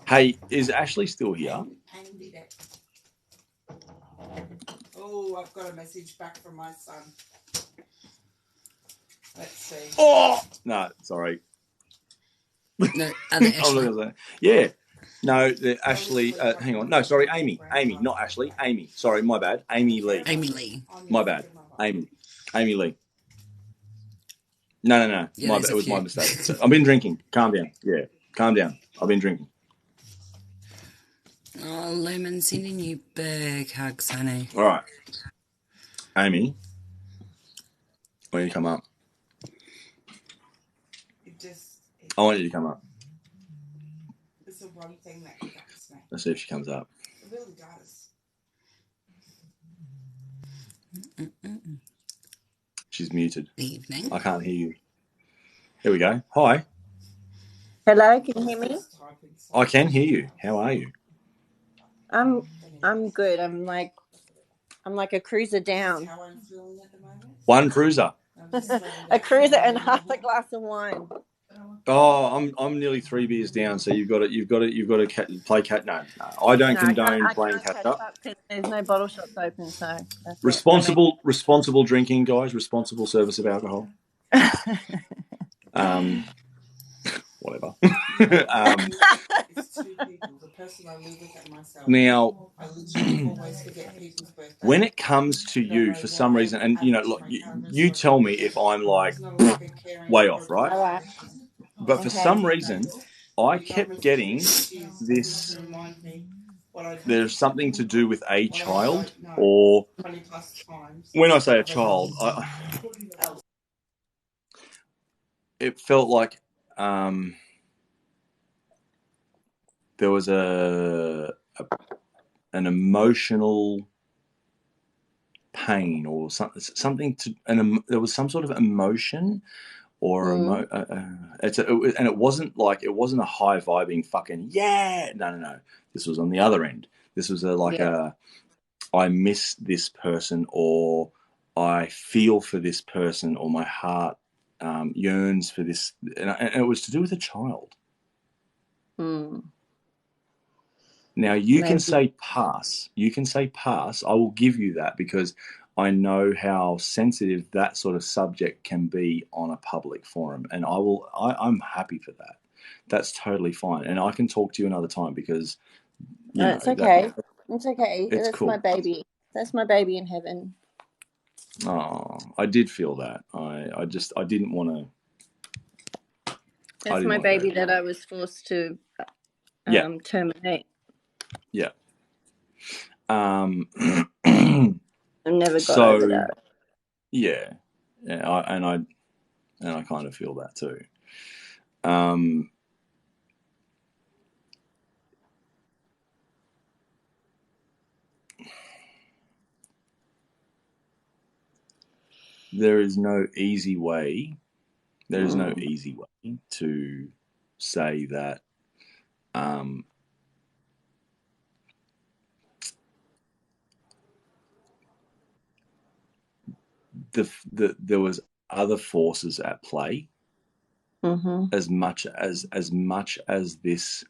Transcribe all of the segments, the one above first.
Hey, is Ashley still here? Oh, I've got a message back from my son. Let's see. Oh no, sorry. No, other Ashley. Yeah. No, Ashley. Hang on. No, sorry, Amy. Amy, not Ashley. Amy. Sorry, my bad. Amy Lee. Amy Lee. My bad. Amy Lee. No. Yeah, It was my mistake. I've been drinking. Calm down. Yeah, calm down. I've been drinking. Oh, Lemon, sending you big hugs, honey. All right, Amy, when you come up, I want you to come up. It's the one thing that gets me. Let's see if she comes up. It really does. She's muted. Evening. I can't hear you. Here we go. Hi. Hello, can you hear me? I can hear you. How are you? I'm good. I'm like a cruiser down. How I'm feeling at the moment. One cruiser. A cruiser and half a glass of wine. Oh, I'm nearly 3 beers down. So you've got to play cat. No, I don't condone playing catch up. There's no bottle shops open, so responsible drinking, guys. Responsible service of alcohol. Whatever. It's two people. The person I live with and myself. Now, I literally always forget people's birthdays. when it comes to you, for some reason, and look, you tell me if I'm like way off, right? But for some reason, I kept getting this. There's something to do with a child, or when I say a child, it felt like there was an emotional pain or something to, and there was some sort of emotion. Or and it wasn't a high vibing fucking yeah. No. This was on the other end. This was I miss this person, or I feel for this person, or my heart yearns for this, and it was to do with a child. Now you can say pass. You can say pass. I will give you that because I know how sensitive that sort of subject can be on a public forum, and I'm happy for that. That's totally fine, and I can talk to you another time because it's okay. It's okay. It's That's cool. My baby. That's my baby in heaven. Oh, I did feel that. I didn't want to. That's my baby that I was forced to terminate. Yeah. I've never got over that. Yeah, and I kind of feel that too. There is no easy way. There is no easy way to say that. There was other forces at play, as much as this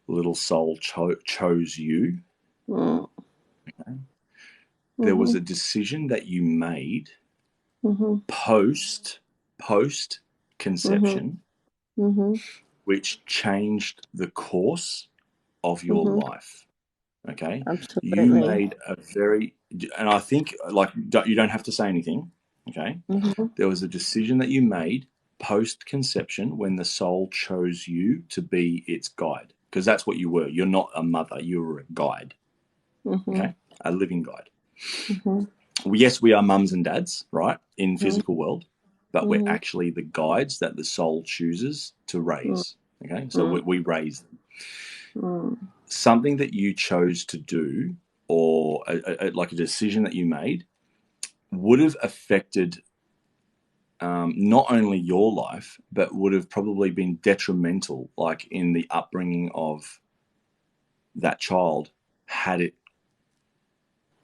little soul chose you. Okay? There was a decision that you made post conception, which changed the course of your life. Okay, absolutely. You made a very, and I think you don't have to say anything. Okay, there was a decision that you made post conception when the soul chose you to be its guide, because that's what you were. You're not a mother; you were a guide. Okay, a living guide. Yes, we are mums and dads, right, in physical world, but we're actually the guides that the soul chooses to raise. Okay, so we raise them. Something that you chose to do, or like a decision that you made, would have affected not only your life, but would have probably been detrimental, like in the upbringing of that child, had it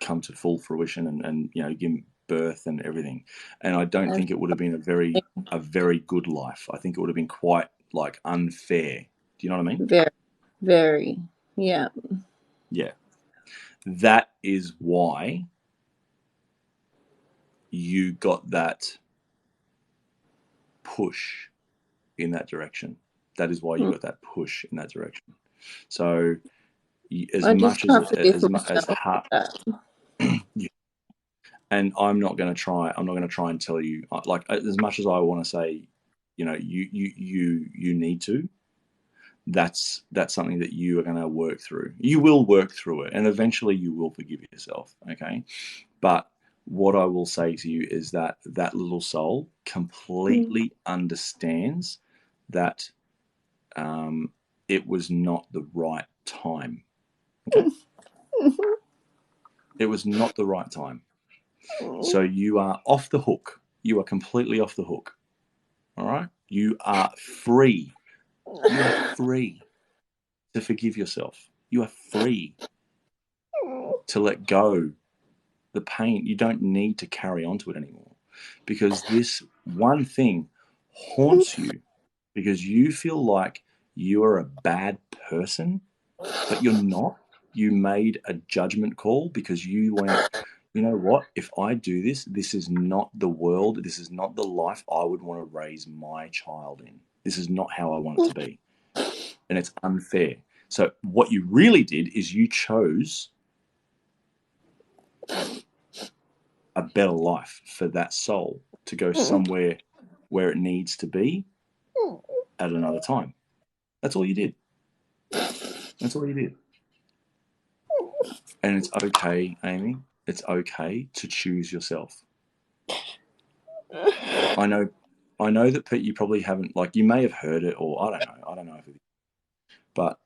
come to full fruition and give birth and everything. And I don't think it would have been a very good life. I think it would have been quite unfair. Do you know what I mean? Very, Very. Yeah. Yeah. That is why you got that push in that direction. That is why you got that push in that direction. So as I just much as can't forgive as myself hard, for that. and I'm not going to try and tell you, like, as much as I want to say, you know, you need to, that's something that you are going to work through. You will work through it, and eventually you will forgive yourself. Okay. But what I will say to you is that that little soul completely understands that it was not the right time. Okay. It was not the right time. So you are off the hook. You are completely off the hook. All right. You are free. You are free to forgive yourself. You are free to let go the pain. You don't need to carry on to it anymore, because this one thing haunts you because you feel like you are a bad person, but you're not. You made a judgment call because you went, you know what? If I do this, this is not the world. This is not the life I would want to raise my child in. This is not how I want it to be. And it's unfair. So what you really did is you chose a better life for that soul to go somewhere where it needs to be at another time. That's all you did. That's all you did. And it's okay, Amy. It's okay to choose yourself. I know that you probably haven't, like, you may have heard it, or I don't know if it is, but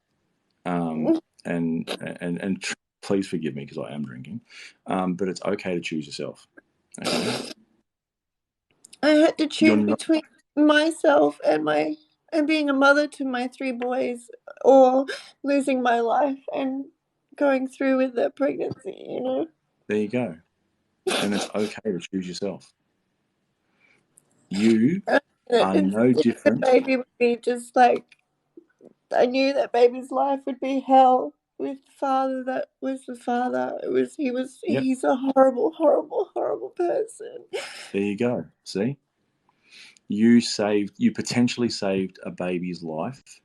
and please forgive me because I am drinking, but it's okay to choose yourself. Okay? I had to choose between myself and being a mother to my 3 boys, or losing my life and going through with the pregnancy, you know. There you go. And it's okay to choose yourself. You are no different. The baby would be just like, I knew that baby's life would be hell with the father that was the father. He's a horrible, horrible, horrible person. There you go. See? You potentially saved a baby's life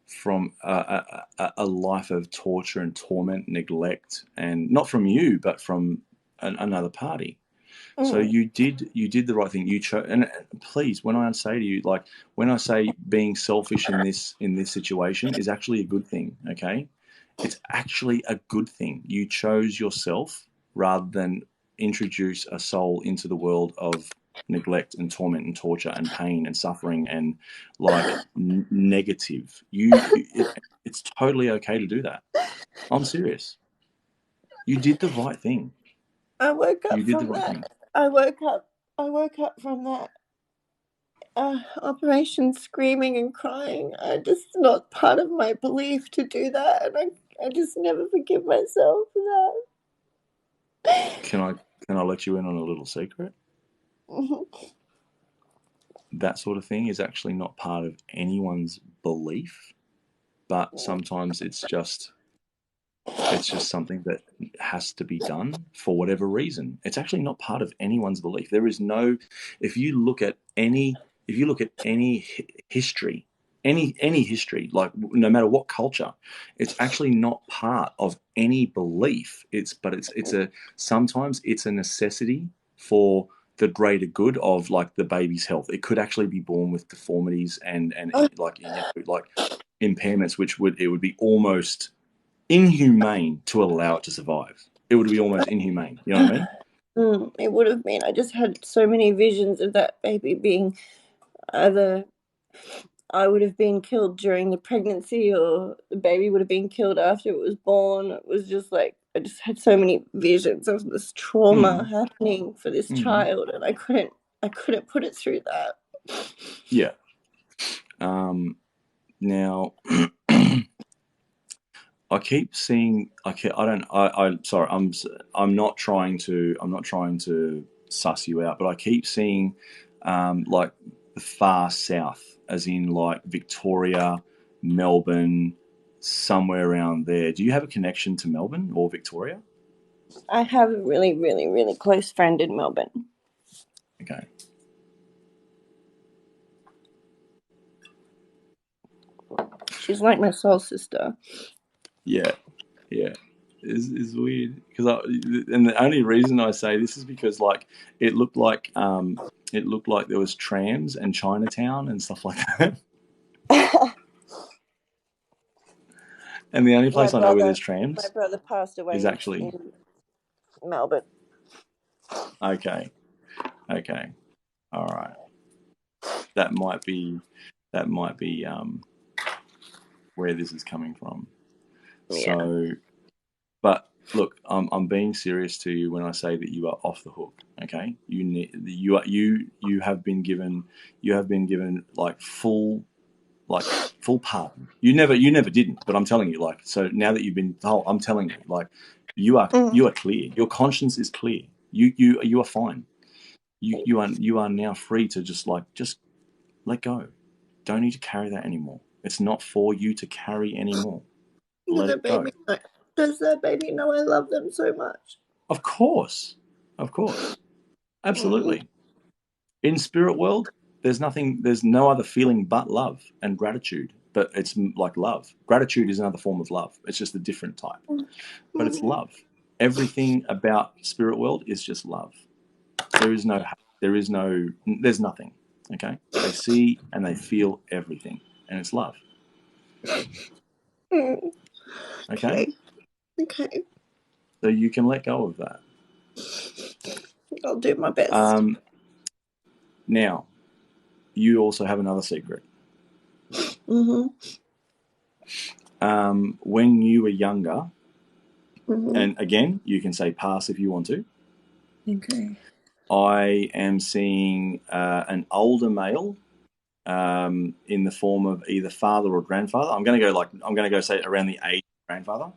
from a life of torture and torment, neglect, and not from you, but from another party. So you did the right thing. You chose, and please, when I say to you, like, when I say being selfish in this situation is actually a good thing. Okay, it's actually a good thing. You chose yourself rather than introduce a soul into the world of neglect and torment and torture and pain and suffering and, like, negative. It's totally okay to do that. I'm serious. You did the right thing. I woke up You did the from right that. thing. I woke up from that operation screaming and crying. I just not part of my belief to do that, and I just never forgive myself for that. Can I let you in on a little secret? That sort of thing is actually not part of anyone's belief, but sometimes it's just something that has to be done for whatever reason. It's actually not part of anyone's belief. There is no, if you look at any history, any history, like, no matter what culture, it's actually not part of any belief. Sometimes it's a necessity for the greater good of, like, the baby's health. It could actually be born with deformities and like, you know, like impairments, which would be almost inhumane to allow it to survive. It would be almost inhumane. You know what I mean? It would have been. I just had so many visions of that baby being either I would have been killed during the pregnancy, or the baby would have been killed after it was born. It was just like, I just had so many visions of this trauma happening for this child, and I couldn't put it through that. Yeah. Now, I keep seeing. Sorry. I'm not trying to suss you out, but I keep seeing, like, the far south, as in, like, Victoria, Melbourne, somewhere around there. Do you have a connection to Melbourne or Victoria? I have a really, really, really close friend in Melbourne. Okay. She's like my soul sister. Yeah. Is weird and the only reason I say this is because like it looked like there was trams and Chinatown and stuff like that. And the only place I know where there's trams. My brother passed away is actually in Melbourne. Okay. All right. That might be where this is coming from. Yeah. So, but look, I'm being serious to you when I say that you are off the hook. Okay, you have been given like full pardon. You never didn't, but I'm telling you, like, so now that you've been told, I'm telling you, like, you are clear. Your conscience is clear. You are fine. You are now free to just let go. Don't need to carry that anymore. It's not for you to carry anymore. Let it go. Does that baby know I love them so much? Of course. Absolutely. In spirit world, there's no other feeling but love and gratitude. But it's like love. Gratitude is another form of love. It's just a different type. But it's love. Everything about spirit world is just love. There's nothing. Okay? They see and they feel everything. And it's love. Okay? Okay. So you can let go of that. I'll do my best. Now, you also have another secret. When you were younger, and again, you can say pass if you want to. Okay. I am seeing an older male in the form of either father or grandfather. I'm going to go say around the age of grandfather.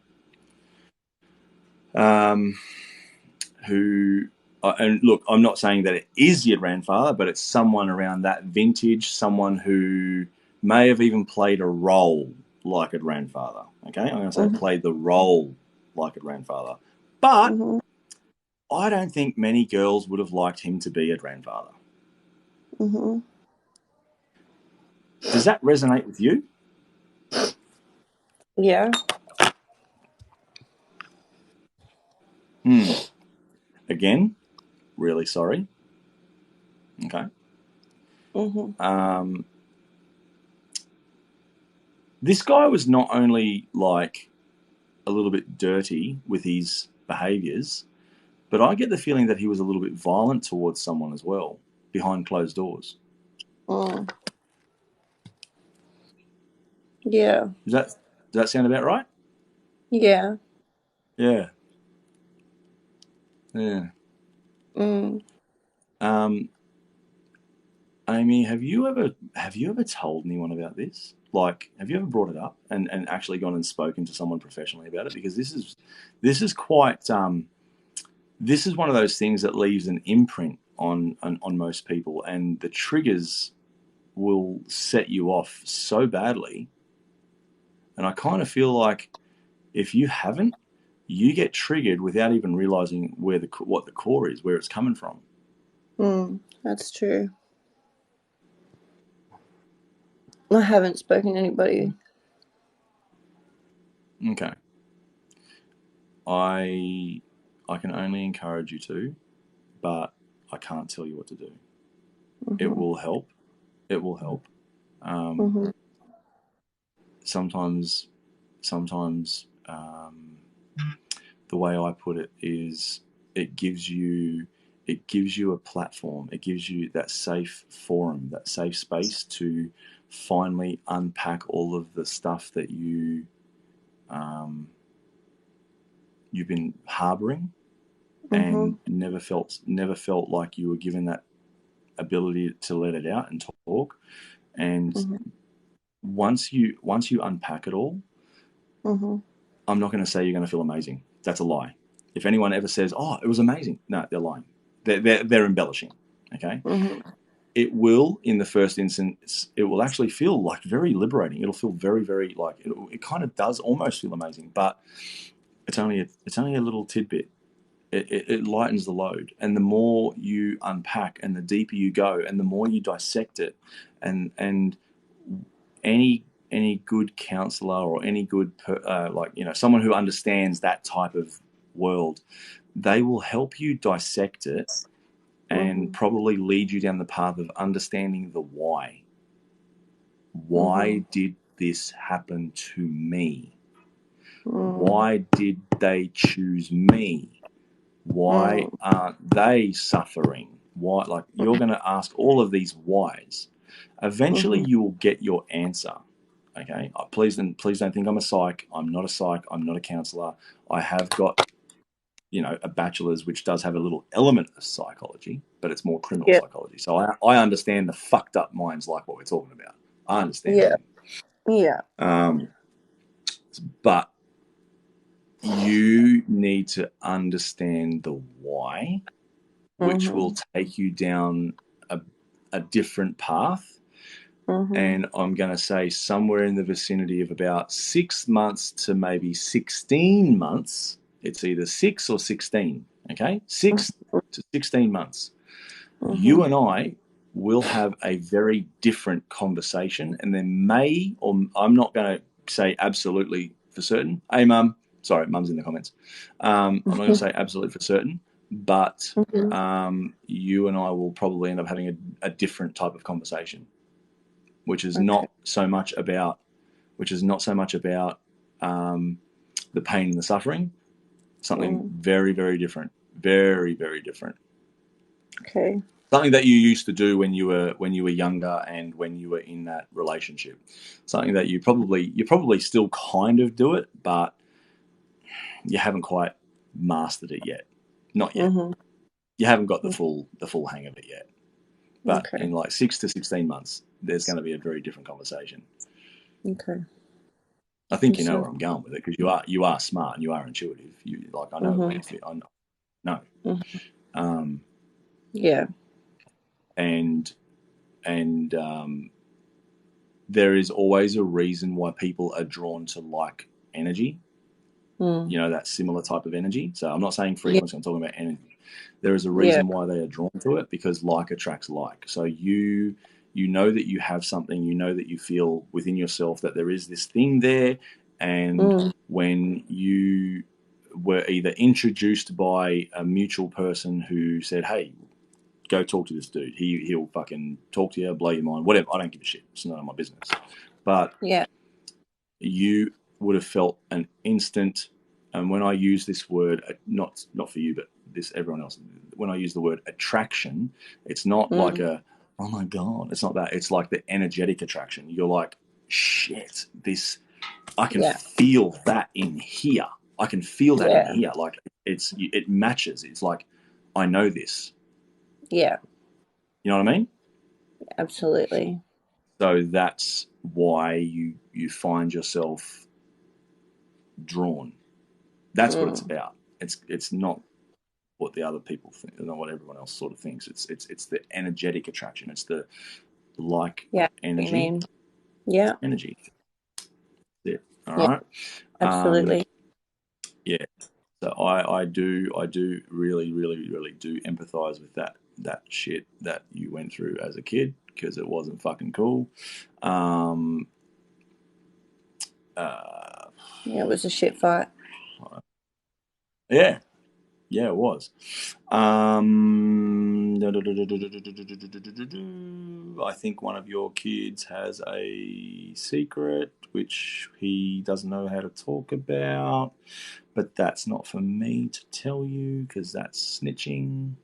Who, and look, I'm not saying that it is your grandfather, but it's someone around that vintage, someone who may have even played a role like a grandfather. Okay, I'm going to say played the role like a grandfather, but I don't think many girls would have liked him to be a grandfather. Does that resonate with you? Yeah. Again, really sorry. Okay. This guy was not only like a little bit dirty with his behaviours, but I get the feeling that he was a little bit violent towards someone as well, behind closed doors. Yeah. Does that sound about right? Yeah. Yeah. Amy, have you ever told anyone about this? Like, have you ever brought it up and actually gone and spoken to someone professionally about it? Because this is quite this is one of those things that leaves an imprint on most people, and the triggers will set you off so badly. And I kind of feel like if you haven't, you get triggered without even realizing what the core is, where it's coming from. That's true. I haven't spoken to anybody. Okay. I can only encourage you to, but I can't tell you what to do. It will help. It will help. Sometimes the way I put it is it gives you a platform. It gives you that safe forum, that safe space to finally unpack all of the stuff that you've been harboring and never felt like you were given that ability to let it out and talk. And once you unpack it all, I'm not going to say you're going to feel amazing. That's a lie. If anyone ever says, "Oh, it was amazing," no, they're lying. They're embellishing. Okay. it will, in the first instance, it will actually feel like very liberating. It'll feel very, very like it kind of does almost feel amazing, but it's only a little tidbit. It lightens the load, and the more you unpack and the deeper you go and the more you dissect it, and any good counselor or any good someone who understands that type of world, they will help you dissect it and probably lead you down the path of understanding the why. Why did this happen to me? Why did they choose me? Why aren't they suffering? Why? Like, you're going to ask all of these whys. Eventually, you will get your answer. Okay. Please don't think I'm a psych. I'm not a psych. I'm not a counselor. I have got, a bachelor's, which does have a little element of psychology, but it's more criminal psychology. So I understand the fucked up minds like what we're talking about. I understand. Yeah. But you need to understand the why, which will take you down a different path. And I'm going to say somewhere in the vicinity of about 6 months to maybe 16 months. It's either 6 or 16, okay? 6 to 16 months. You and I will have a very different conversation, and there may, or I'm not going to say absolutely for certain. Hey, Mum. Sorry, Mum's in the comments. I'm not going to say absolute for certain, but you and I will probably end up having a different type of conversation, which is not so much about the pain and the suffering. Something very, very different. Very, very different. Okay. Something that you used to do when you were younger and when you were in that relationship. Something that you probably still kind of do it, but you haven't quite mastered it yet. Not yet. You haven't got the full hang of it yet. But in like 6 to 16 months, there's going to be a very different conversation. Okay. I think you know where I'm going with it, because you are smart and you are intuitive. I know. I know. Yeah. And there is always a reason why people are drawn to like energy. That similar type of energy. So I'm not saying frequency, I'm talking about energy. There is a reason why they are drawn to it, because like attracts like. So you know that you have something, you know that you feel within yourself that there is this thing there, and when you were either introduced by a mutual person who said, hey, go talk to this dude, he'll fucking talk to you, blow your mind, whatever, I don't give a shit, it's none of my business. But you would have felt an instant, and when I use this word, not for you, but everyone else, when I use the word attraction, it's not like oh my God, it's not that. It's like the energetic attraction. You're like, shit, I can feel that in here. I can feel that in here. Like it matches. It's like, I know this. Yeah. You know what I mean? Absolutely. So that's why you find yourself drawn. That's what it's about. It's not what the other people think, not what everyone else sort of thinks. It's the energetic attraction. It's the energy. Yeah. Energy. Yeah. All right. Absolutely. So I do really, really, really do empathize with that shit that you went through as a kid, because it wasn't fucking cool. It was a shit fight. Yeah, it was. I think one of your kids has a secret which he doesn't know how to talk about, but that's not for me to tell you, because that's snitching.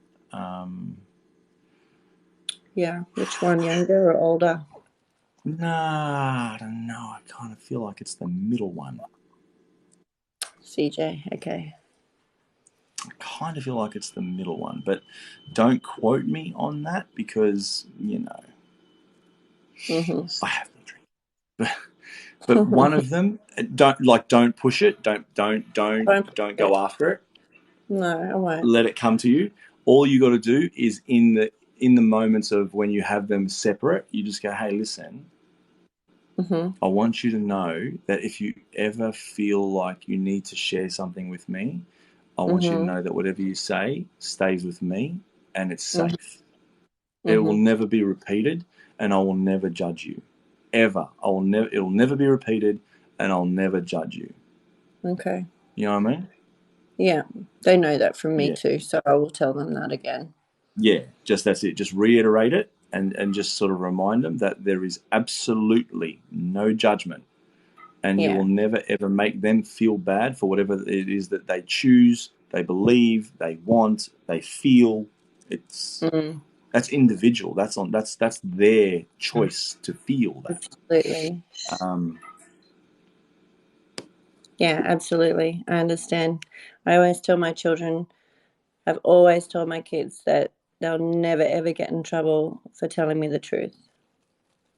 Yeah, which one, younger or older? Nah, I don't know. I kind of feel like it's the middle one. CJ, okay. I kind of feel like it's the middle one, but don't quote me on that, because I have been drinking. But one of them, don't push it. Don't go after it. No, I won't. Let it come to you. All you got to do is in in the moments of when you have them separate, you just go, hey, listen, I want you to know that if you ever feel like you need to share something with me, I want you to know that whatever you say stays with me and it's safe. It will never be repeated, and I will never judge you. Ever. It will never be repeated, and I'll never judge you. Okay. You know what I mean? Yeah. They know that from me Yeah. too, so I will tell them that again. Yeah, just that's it. Just reiterate it and just sort of remind them that there is absolutely no judgment, and you will never ever make them feel bad for whatever it is that they choose, they believe, they want, they feel. It's that's individual. That's their choice to feel that. Absolutely. Yeah, absolutely. I understand. I always tell my children, I've always told my kids that they'll never ever get in trouble for telling me the truth.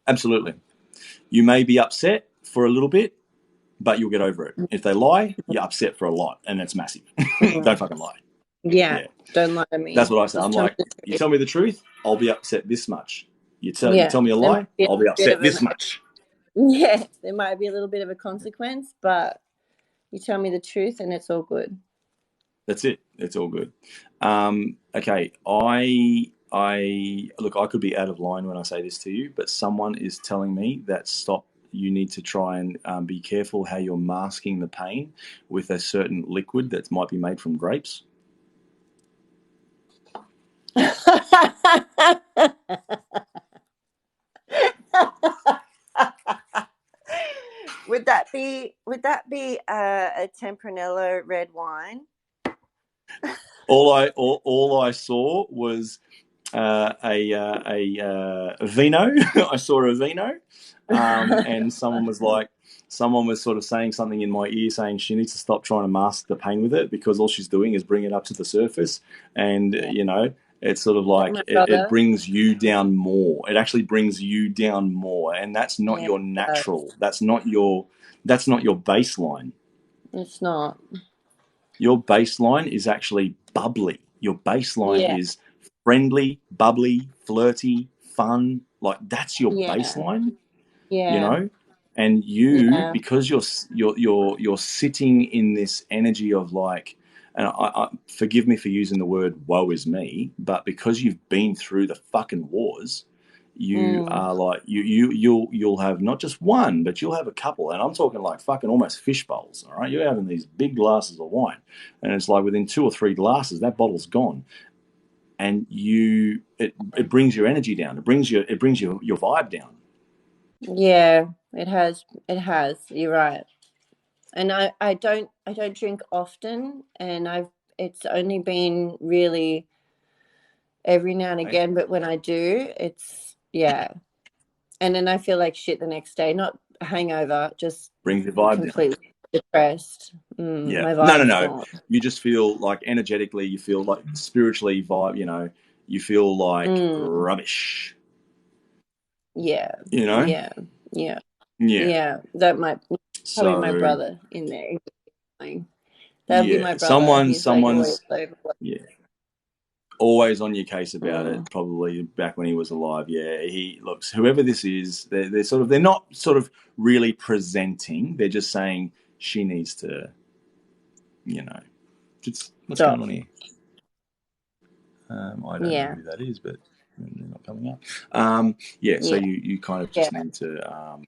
Absolutely. You may be upset for a little bit, but you'll get over it. If they lie, you're upset for a lot, and it's massive. Don't fucking lie. Yeah. Don't lie to me. That's what I say. Just I'm tell me like, the you truth. tell me the truth, I'll be upset this much. You tell me a There lie, might be a I'll be bit upset of this much. Yeah, there might be a little bit of a consequence, but you tell me the truth and it's all good. That's it. It's all good. Okay, I look, I could be out of line when I say this to you, but someone is telling me that you need to try and be careful how you're masking the pain with a certain liquid that might be made from grapes. Would that be a Tempranillo red wine? All I saw was a vino. I saw a vino, and someone was sort of saying something in my ear, saying she needs to stop trying to mask the pain with it because all she's doing is bring it up to the surface, and it's sort of like it brings you down more. It actually brings you down more, and that's not your natural. That's not your baseline. It's not. Your baseline is actually bubbly. Your baseline is friendly, bubbly, flirty, fun. Like that's your baseline. Yeah. And you, because you're sitting in this energy of like, and I forgive me for using the word "woe is me," but because you've been through the fucking wars, you are like you'll have not just one, but you'll have a couple, and I'm talking like fucking almost fish bowls. All right, you're having these big glasses of wine, and it's like within 2 or 3 glasses, that bottle's gone, and it brings your energy down. It brings your vibe down. Yeah, it has. You're right. And I don't drink often, and it's only been really every now and again, but when I do, it's and then I feel like shit the next day. Not a hangover, just brings your vibe completely depressed. My vibe's gone. You just feel like energetically, you feel like spiritually you feel like rubbish. Yeah. Yeah. That might probably my brother in there. That'd be my brother. Someone's always always on your case about it. Probably back when he was alive. Yeah, he looks. Whoever this is, they're not sort of really presenting. They're just saying she needs to, what's going on here? I don't know who that is, but they're not coming up. So you kind of just need to.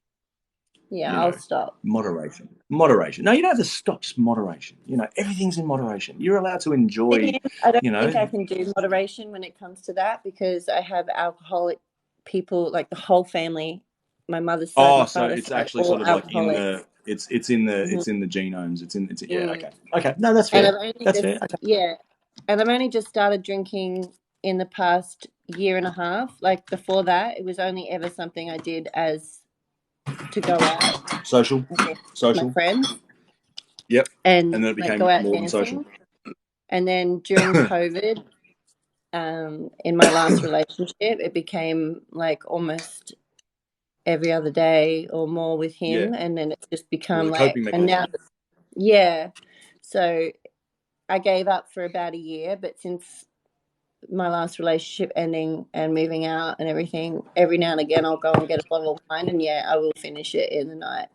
I'll stop. Moderation. No, you don't have to stop. Just moderation. Everything's in moderation. You're allowed to enjoy. I don't think I can do moderation when it comes to that because I have alcoholic people, like the whole family. My mother's side. Oh, so it's actually sort of like in the it's in the genomes. Okay. No, that's fair. That's fair. Okay. Yeah, and I've only just started drinking in the past year and a half. Like before that, it was only ever something I did as to go out, social, my friends. Yep. And then it became go out more dancing. than social. And then during COVID, in my last relationship, it became like almost every other day or more with him, and then it's just become like, and now, so I gave up for about a year, but since my last relationship ending and moving out and everything, every now and again I'll go and get a bottle of wine, and yeah, I will finish it in the night.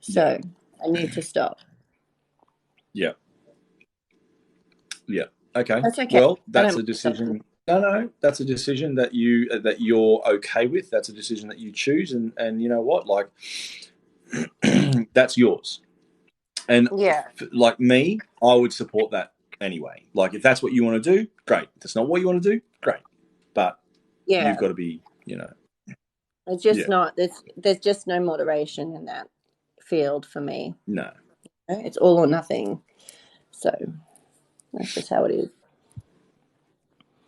So I need to stop. Yeah. Yeah. Okay. That's okay. Well, I that's don't a decision. No, that's a decision that you're okay with. That's a decision that you choose, and you know what, like, that's yours. And Yeah. like me, I would support that anyway. Like, if that's what you want to do, great. If that's not what you want to do, great. But Yeah. you've got to be, you know, It's just Yeah. not there's just no moderation in that field for me. no. It's all or nothing. So that's just how it is.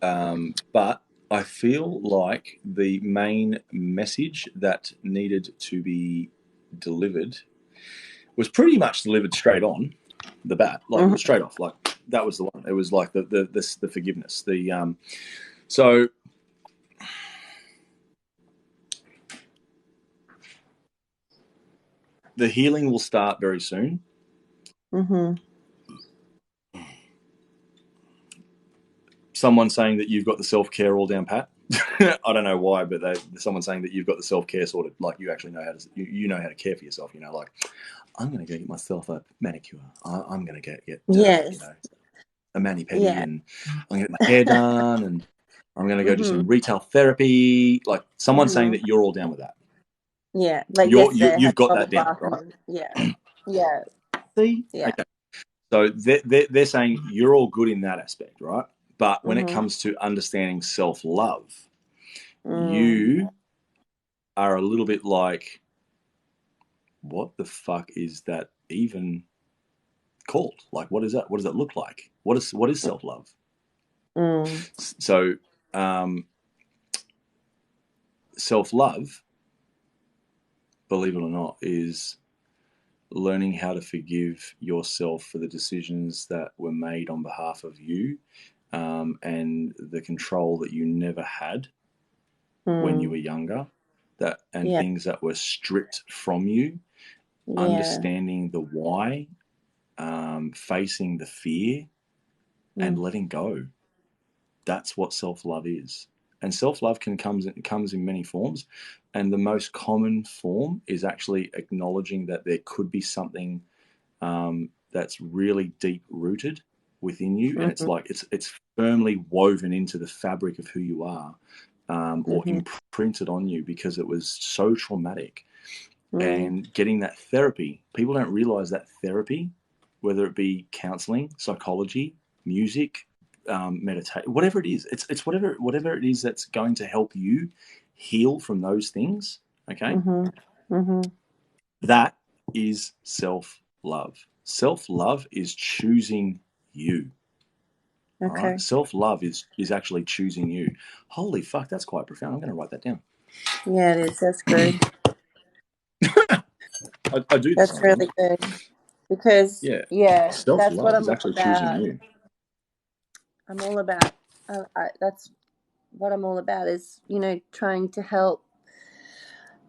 But I feel like the main message that needed to be delivered was pretty much delivered straight on the bat, like it was straight off. Like, that was the one. It was like the forgiveness. So the healing will start very soon. Mm-hmm. Someone saying that you've got the self-care all down pat. I don't know why, but someone saying that you've got the self-care sorted, like you actually know how to, you know how to care for yourself. You know, like, I'm going to go get myself a manicure. I'm going to get Yes. you know, a mani-pedi, Yeah. and I'm going to get my hair done, and I'm going to go do some retail therapy. Like, someone saying that you're all down with that. Yeah. Like you've got that down, right? Yeah. Yeah. See? Yeah. Okay. So they're saying you're all good in that aspect, right? But when it comes to understanding self-love, you are a little bit like, what the fuck is that even called? Like, what is that? What does that look like? What is self-love? So self-love, believe it or not, is learning how to forgive yourself for the decisions that were made on behalf of you, and the control that you never had when you were younger, things that were stripped from you. Understanding the why, facing the fear, and letting go. That's what self-love is. And self-love comes in many forms, and the most common form is actually acknowledging that there could be something that's really deep rooted within you, and it's like it's firmly woven into the fabric of who you are, or imprinted on you because it was so traumatic. And getting that therapy, people don't realize that therapy, whether it be counseling, psychology, music, meditate, whatever it is, it's whatever it is that's going to help you heal from those things. Okay. That is self-love. Self-love is choosing you. Okay. All right? Self-love is actually choosing you. Holy fuck, that's quite profound. I'm going to write that down. Yeah, it is. That's good. I do this. That's really good. Because that's what self-love I'm is all actually about. choosing you. I'm all about. That's what I'm all about. Is, trying to help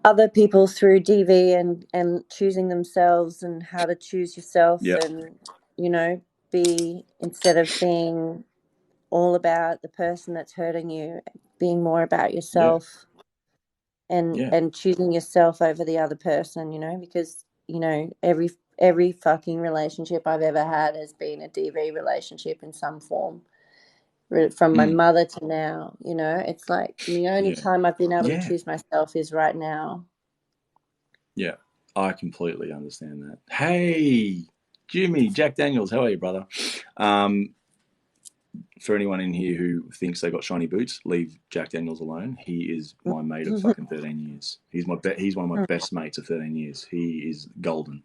other people through DV and choosing themselves and how to choose yourself, and be, instead of being all about the person that's hurting you, being more about yourself, and choosing yourself over the other person. Because every fucking relationship I've ever had has been a DV relationship in some form. From my mother to now, it's like the only time I've been able to choose myself is right now. Yeah, I completely understand that. Hey, Jimmy, Jack Daniels, how are you, brother? For anyone in here who thinks they got shiny boots, leave Jack Daniels alone. He is my mate of fucking 13 years. He's one of my best mates of 13 years. He is golden.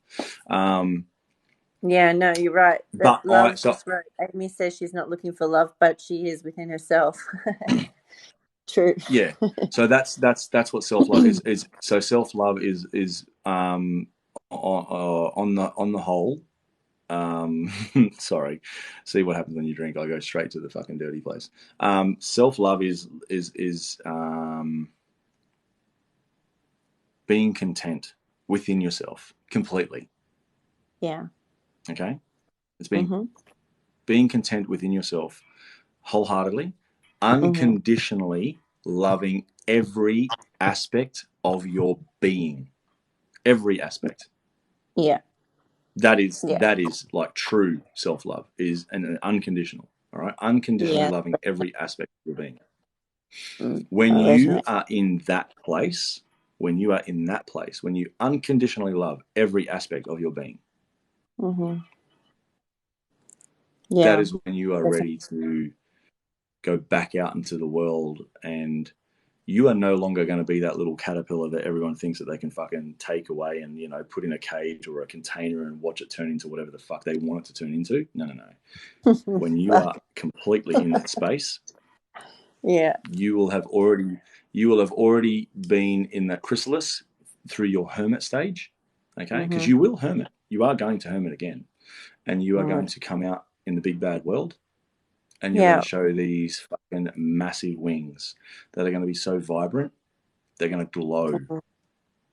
Yeah, no, you're right. But love, just right. Amy says she's not looking for love, but she is within herself. True. Yeah. So that's what self-love is. So self-love is on the whole. Sorry. See what happens when you drink. I go straight to the fucking dirty place. Self-love is being content within yourself completely. Yeah. Okay. It's being content within yourself wholeheartedly, unconditionally loving every aspect of your being, every aspect. Yeah. That is like true self-love, is an unconditional. All right, unconditionally loving every aspect of your being. When you are in that place, when you unconditionally love every aspect of your being, that is when you are ready to go back out into the world, and you are no longer going to be that little caterpillar that everyone thinks that they can fucking take away and, you know, put in a cage or a container and watch it turn into whatever the fuck they want it to turn into. No. When you are completely in that space, you will have already been in that chrysalis through your hermit stage, okay? Because you will hermit. You are going to hermit again, and you are going to come out in the big bad world, and you're going to show these fucking massive wings that are going to be so vibrant. They're going to glow.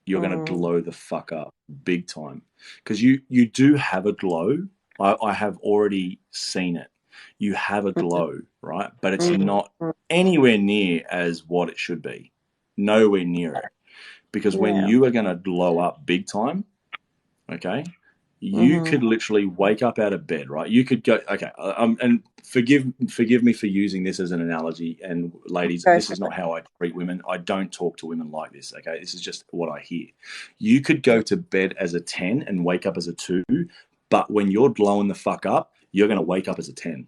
You're going to glow the fuck up big time, because you do have a glow. I have already seen it. You have a glow, right? But it's not anywhere near as what it should be. Nowhere near it. Because when you are going to glow up big time, okay, you could literally wake up out of bed, right? You could go, okay, and forgive me for using this as an analogy. And ladies, this is not how I treat women. I don't talk to women like this, okay? This is just what I hear. You could go to bed as a 10 and wake up as a 2, but when you're glowing the fuck up, you're going to wake up as a 10.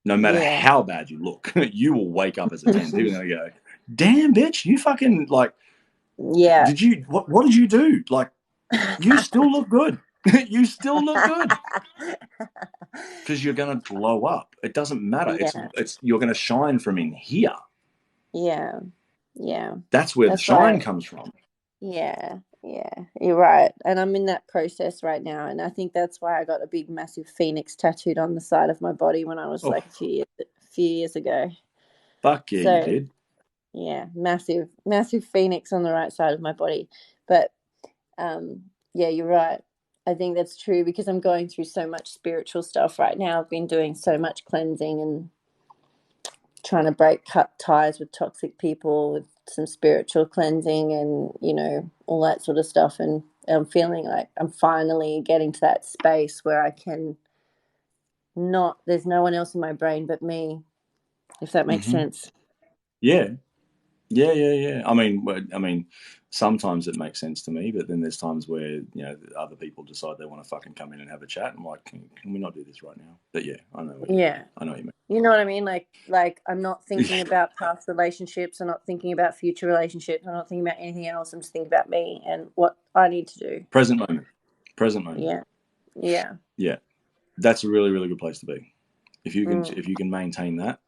No matter how bad you look, you will wake up as a 10. People are going to go, damn, bitch, you fucking, like, did you, what did you do? Like, you still look good. You still look good. Because you're going to glow up. It doesn't matter. It's you're going to shine from in here. Yeah. That's where the shine comes from. Yeah, you're right. And I'm in that process right now. And I think that's why I got a big, massive phoenix tattooed on the side of my body when I was like a few years ago. Fuck yeah, you did. Yeah, massive phoenix on the right side of my body. But yeah, you're right. I think that's true, because I'm going through so much spiritual stuff right now. I've been doing so much cleansing and trying to cut ties with toxic people, with some spiritual cleansing and, you know, all that sort of stuff. And I'm feeling like I'm finally getting to that space where I can there's no one else in my brain but me, if that makes sense. Yeah. I mean, sometimes it makes sense to me, but then there's times where, you know, other people decide they want to fucking come in and have a chat. I'm like, can we not do this right now? But yeah, I know what you mean. You know what I mean? Like I'm not thinking about past relationships. I'm not thinking about future relationships. I'm not thinking about anything else. I'm just thinking about me and what I need to do. Present moment. Yeah. That's a really, really good place to be. If you can maintain that,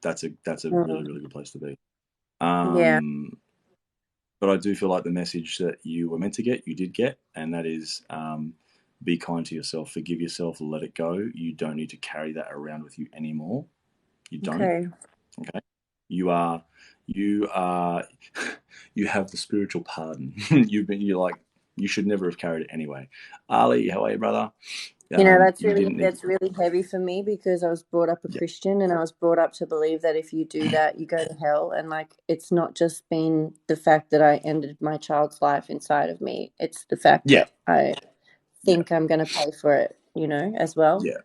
that's a really, really good place to be. But I do feel like the message that you were meant to get, you did get, and that is, be kind to yourself, forgive yourself, let it go. You don't need to carry that around with you anymore. You don't. Okay. You have the spiritual pardon. You should never have carried it anyway. Ali, how are you, brother? You know, that's really heavy for me, because I was brought up a Christian, and I was brought up to believe that if you do that, you go to hell. And like, it's not just been the fact that I ended my child's life inside of me. It's the fact that I think I'm going to pay for it, you know, as well. Yeah.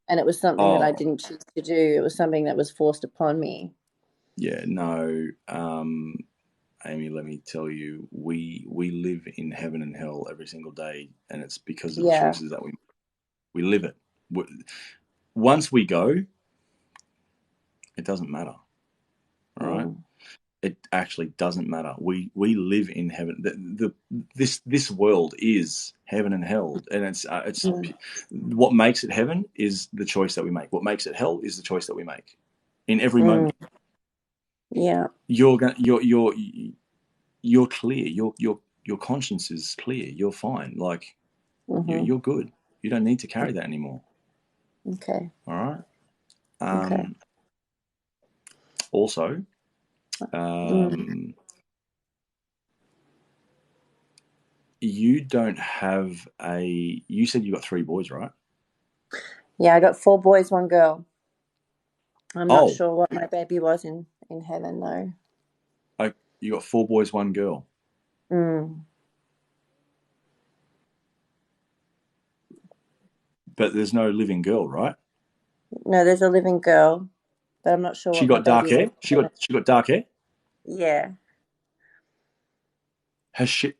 And it was something that I didn't choose to do. It was something that was forced upon me. Yeah, no. Amy, let me tell you, we live in heaven and hell every single day, and it's because of the choices that we live it. Once we go, it doesn't matter. All right? It actually doesn't matter. We live in heaven. This world is heaven and hell, and it's what makes it heaven is the choice that we make. What makes it hell is the choice that we make in every moment. Yeah, you're clear. Your conscience is clear. You're fine. Like you're good. You don't need to carry that anymore. Okay. All right. Also, you don't have you said you got 3 boys, right? Yeah, I got 4 boys, 1 girl. I'm not Oh, sure what my baby was in heaven though. you got 4 boys, 1 girl. Mm. But there's no living girl, right? No, there's a living girl, but I'm not sure She what my got dark baby was hair. in She heaven. got dark hair. Yeah. Has she?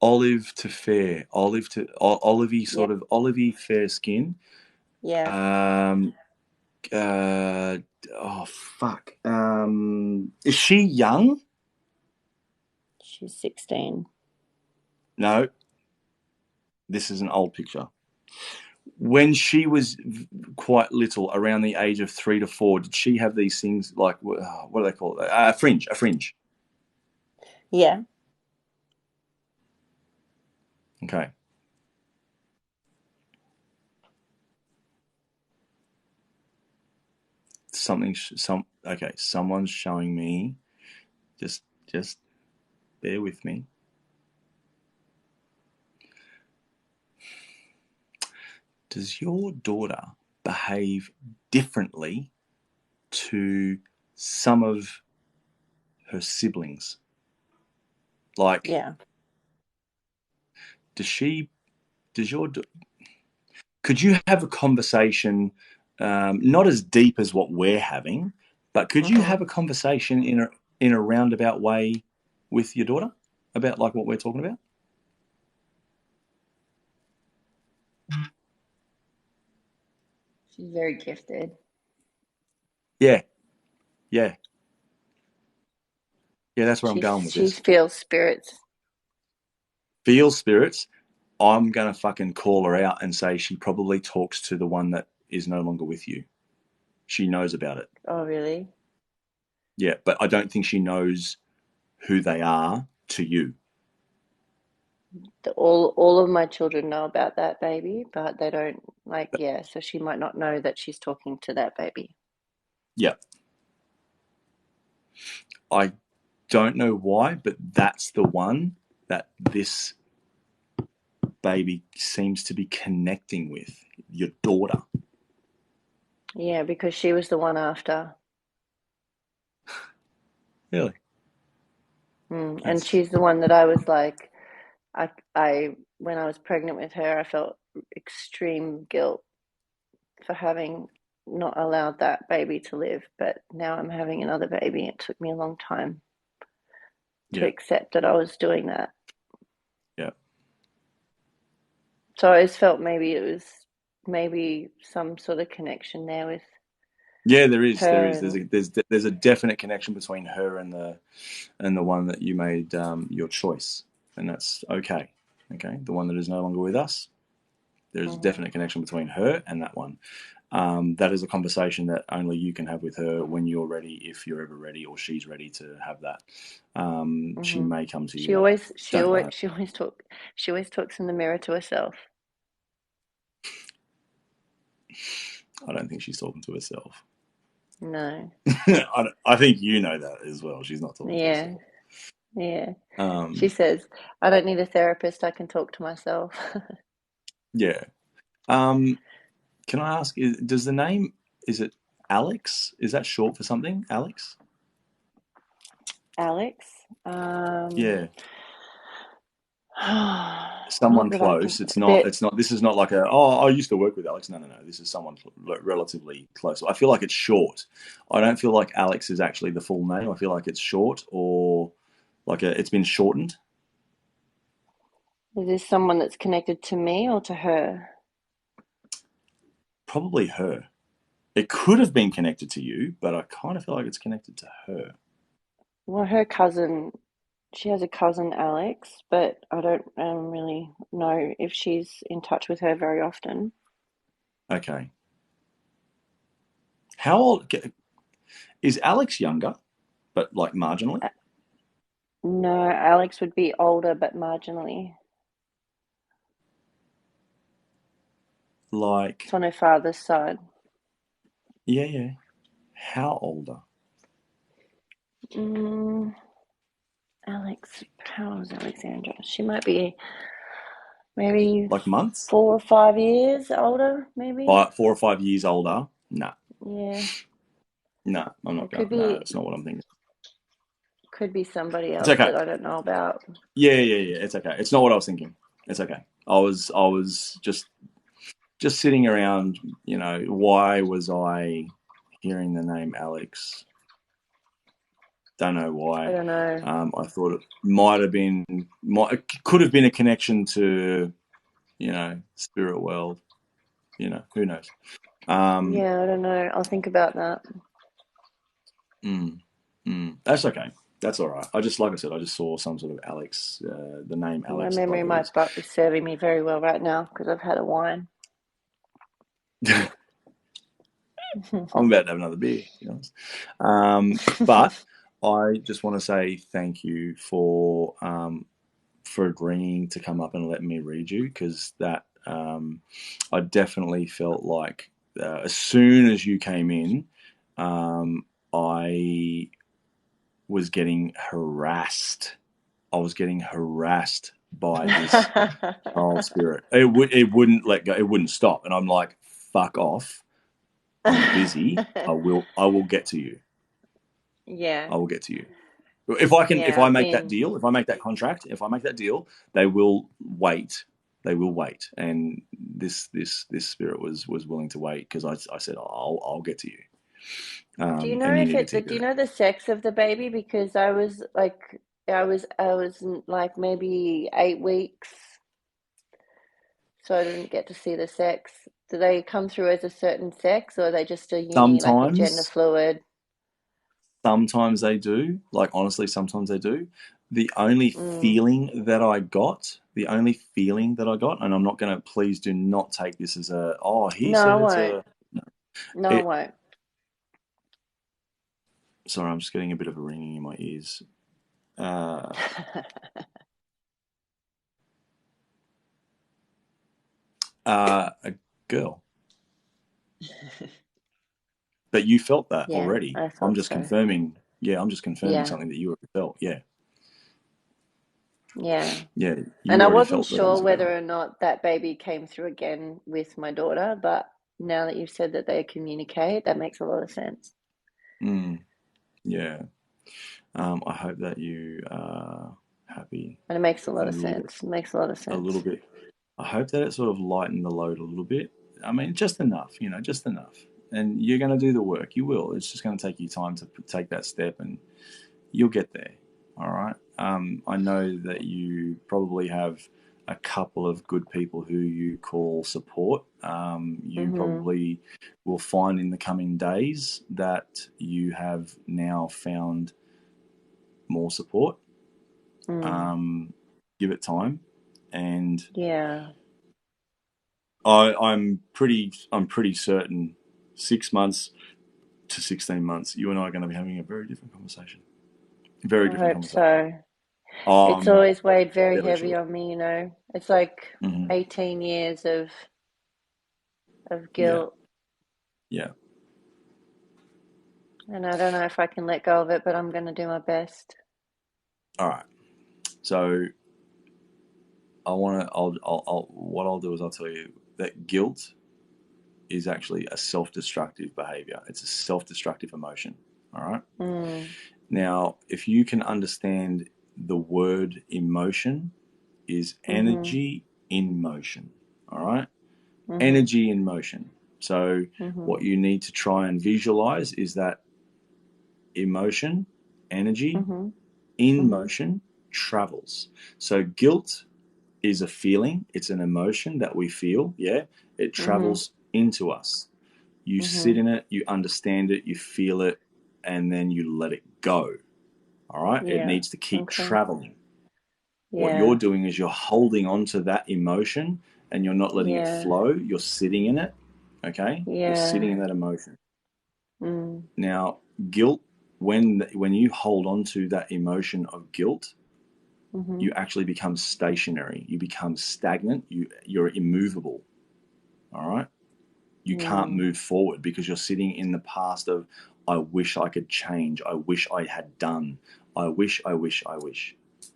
Olive to fair, olive to olivey, sort Yeah. of olivey fair skin. Yeah. Oh fuck. Is she young? She's 16. No, this is an old picture. When she was quite little, around the age of 3 to 4, did she have these things like what do they call it? A fringe, a fringe. Yeah. Okay. Okay. Someone's showing me. Just bear with me. Does your daughter behave differently to some of her siblings? Like, Yeah. could you have a conversation, not as deep as what we're having, but could you have a conversation in a roundabout way with your daughter about like what we're talking about? She's very gifted. Yeah, yeah, yeah. That's where I'm going with She this. feels spirits. Feel spirits. I'm gonna fucking call her out and say she probably talks to the one that is no longer with you. She knows about it. Oh, really? Yeah, but I don't think she knows who they are to you. All of my children know about that baby, but they don't so she might not know that she's talking to that baby. Yeah. I don't know why, but that's the one that this baby seems to be connecting with, your daughter. Yeah, because she was the one after. Really? And she's the one that I was like, I when I was pregnant with her, I felt extreme guilt for having not allowed that baby to live. But now I'm having another baby. It took me a long time to accept that I was doing that. Yeah. So I always felt maybe it was some sort of connection there with Yeah, there is. There her. is. There's a definite connection between her and the one that you made your choice, and that's okay. Okay, the one that is no longer with us. There's a definite connection between her and that one. That is a conversation that only you can have with her when you're ready, if you're ever ready, or she's ready to have that. She may come to you. She always talks in the mirror to herself. I don't think she's talking to herself. No. I think you know that as well. She's not talking to herself. Yeah. She says, I don't need a therapist, I can talk to myself. Yeah. Can I ask, does the name, is it Alex? Is that short for something, Alex? Alex? Yeah. Someone close. It's not, this is not like I used to work with Alex. No. This is someone relatively close. I feel like it's short. I don't feel like Alex is actually the full name. I feel like it's short, or like it's been shortened. Is this someone that's connected to me or to her? Probably her. It could have been connected to you, but I kind of feel like it's connected to her. Well, her cousin, she has a cousin, Alex, but I don't really know if she's in touch with her very often. Okay. How old is Alex? Younger, but like marginally? No, Alex would be older, but marginally. Like, It's on her father's side. yeah. How older? How old is Alexandra? She might be maybe Like months? 4 or 5 years older, maybe. 4 or 5 years older? Nah. Yeah. Nah, I'm not It going. could No, be that's not what I'm thinking. somebody It's else okay. that I don't know about. Yeah. It's okay. It's not what I was thinking. It's okay. I was just sitting around. You know, why was I hearing the name Alex? Don't know why. I don't know. I thought it could have been a connection to, you know, spirit world. You know, who knows? Yeah, I don't know. I'll think about that. That's okay. That's all right. Like I said, I just saw some sort of Alex, the name My Alex memory might buggers. not be serving me very well right now because I've had a wine. I'm about to have another beer, to be honest. But I just want to say thank you for agreeing to come up and let me read you, because that I definitely felt like as soon as you came in, I was getting harassed. I was getting harassed by this child spirit. It wouldn't let go. It wouldn't stop. And I'm like, fuck off. I'm busy. I will get to you. Yeah. I will get to you. If I I've make that been. deal, if I make that contract, if I make that deal, they will wait. They will wait. And this spirit was willing to wait, because I said, I'll get to you. Do you know And you if needed it? to Do hear you it. know the sex of the baby? Because I was like maybe 8 weeks, so I didn't get to see the sex. Do they come through as a certain sex, or are they just a like a gender fluid? Sometimes they do. Like, honestly, sometimes they do. The only feeling that I got, and I'm not going to, please do not take this as he No, I said it's won't. a. No, I won't. Sorry, I'm just getting a bit of a ringing in my ears. A girl. But you felt that Yeah, already. I I'm thought just so. confirming. Yeah, I'm just confirming Yeah, something that you already felt. Yeah. yeah. Yeah, And you I already wasn't felt that it sure was a girl. whether or not that baby came through again with my daughter, but now that you've said that they communicate, that makes a lot of sense. Yeah. I hope that you are happy. And it makes a lot And of sense. It makes a lot of a little sense. bit. I hope that it sort of lightened the load a little bit. I mean, just enough, just enough. And you're going to do the work. You will. It's just going to take you time to take that step, and you'll get there. All right. I know that you probably have a couple of good people who you call support. You probably will find in the coming days that you have now found more support. Give it time, and Yeah. I'm pretty certain 6 months to 16 months, you and I are going to be having a very different conversation. Very I different hope conversation. so. It's always weighed very Fairly heavy sure. on me, It's like 18 years of guilt. Yeah. And I don't know if I can let go of it, but I'm going to do my best. All right. So what I'll do is I'll tell you that guilt is actually a self-destructive behavior. It's a self-destructive emotion. All right. Now, if you can understand, the word emotion is energy in motion. All right. Energy in motion. So what you need to try and visualize is that emotion, energy in motion travels. So guilt is a feeling. It's an emotion that we feel. Yeah. It travels into us. You sit in it, you understand it, you feel it, and then you let it go. All right. Yeah. It needs to keep traveling. Yeah. What you're doing is you're holding on to that emotion and you're not letting it flow. You're sitting in it. Okay. Yeah. You're sitting in that emotion. Now, guilt, when you hold on to that emotion of guilt, you actually become stationary. You become stagnant. You're immovable. All right. You can't move forward because you're sitting in the past of, I wish I could change. I wish I had done. I wish.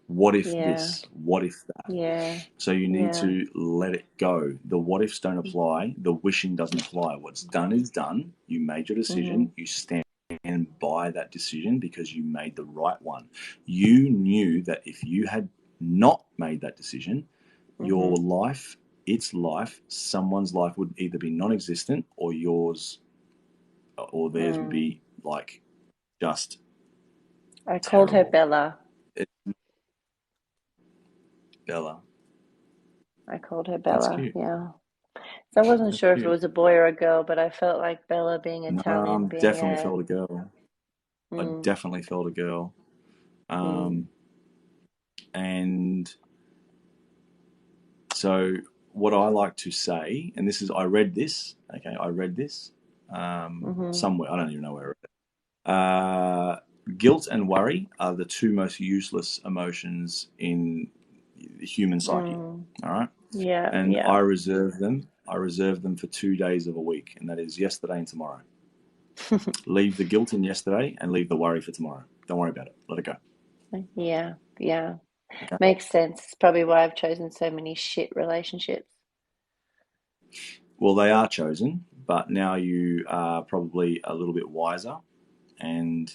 What if Yeah. this? What if that? Yeah. So you need Yeah. to let it go. The what ifs don't apply. The wishing doesn't apply. What's done is done. You made your decision. You stand by that decision because you made the right one. You knew that if you had not made that decision, your life, its life, someone's life would either be non-existent or yours or theirs would be like just I called her terrible. Bella. Bella. I called her That's Bella. cute. Yeah. So I wasn't That's sure if it cute. was a boy or a girl, but I felt like Bella being No, Italian, being definitely felt a girl. I Mm. definitely felt a girl. And so what I like to say, and this is, I read this somewhere, I don't even know where it is. Guilt and worry are the two most useless emotions in the human psyche. All right. Yeah. And Yeah. I reserve them for 2 days of a week, and that is yesterday and tomorrow. Leave the guilt in yesterday and leave the worry for tomorrow. Don't worry about it. Let it go. Yeah. Yeah. Okay. Makes sense. It's probably why I've chosen so many shit relationships. Well, they are chosen, but now you are probably a little bit wiser, and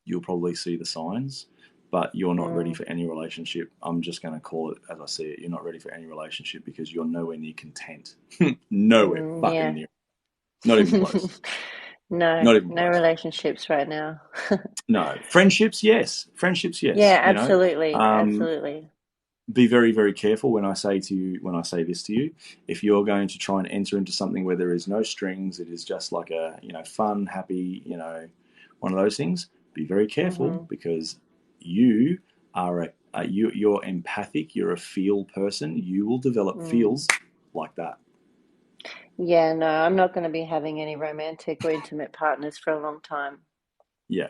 you'll probably see the signs, but you're not ready for any relationship. I'm just going to call it as I see it. You're not ready for any relationship because you're nowhere near content. Nowhere fucking near. Not even close. Not even No close. relationships right now. No. Friendships, yes. Yeah, absolutely. Absolutely. Be very, very careful when I say this to you. If you're going to try and enter into something where there is no strings, it is just like a, fun, happy, one of those things, be very careful because you are you're empathic, you're a feel person, you will develop feels like that. Yeah, no, I'm not going to be having any romantic or intimate partners for a long time. Yeah.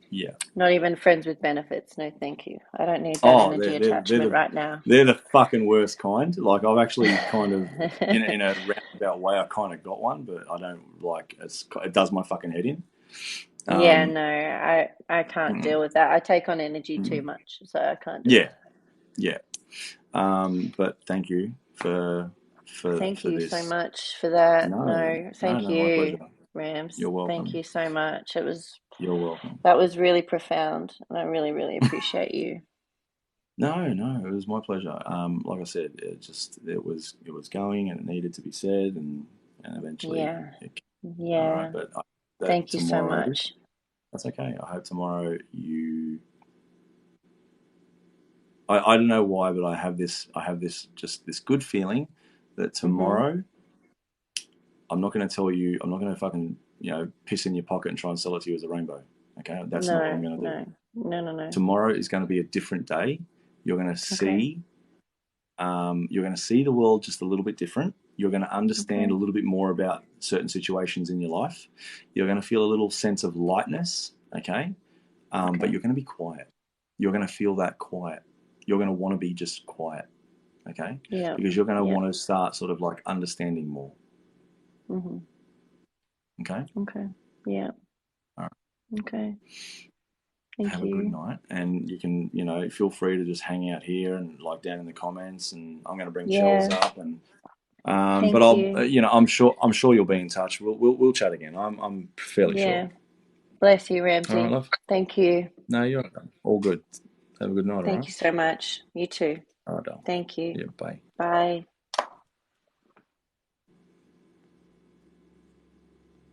Yeah. Not even friends with benefits. No, thank you. I don't need that energy attachment right now. They're the fucking worst kind. Like, I've actually kind of, in a roundabout way, I kind of got one, but I don't like it. Does my fucking head in. Yeah, no, I can't deal with that. I take on energy too much, so I can't do it. Yeah. But thank you for Thank you this. so much for that. Thank you, my pleasure. Rams. You're welcome. Thank you so much. You're welcome. That was really profound, and I really, really appreciate you. No, it was my pleasure. Like I said, it was going, and it needed to be said, and eventually, yeah. But thank you so much. That's okay. I hope tomorrow I don't know why, but I have this good feeling that tomorrow I'm not going to tell you, I'm not going to fucking piss in your pocket and try and sell it to you as a rainbow. Okay, that's not what I'm going to do. No. Tomorrow is going to be a different day. You're going to see, the world just a little bit different. You're going to understand a little bit more about certain situations in your life. You're going to feel a little sense of lightness. Okay, but you're going to be quiet. You're going to feel that quiet. You're going to want to be just quiet. Okay, because you're going to want to start sort of like understanding more. Okay. Yeah. All right. Okay. Thank Have you. a good night, and you can, feel free to just hang out here and like down in the comments, and I'm going to bring Chels up, and but I'll, I'm sure you'll be in touch. We'll chat again. I'm fairly sure. Bless you, Ramsey. All right, love. Thank you. No, you're all good. Have a good night. Thank you so much. You too. All right, darling. Thank you. Yeah, bye. Bye.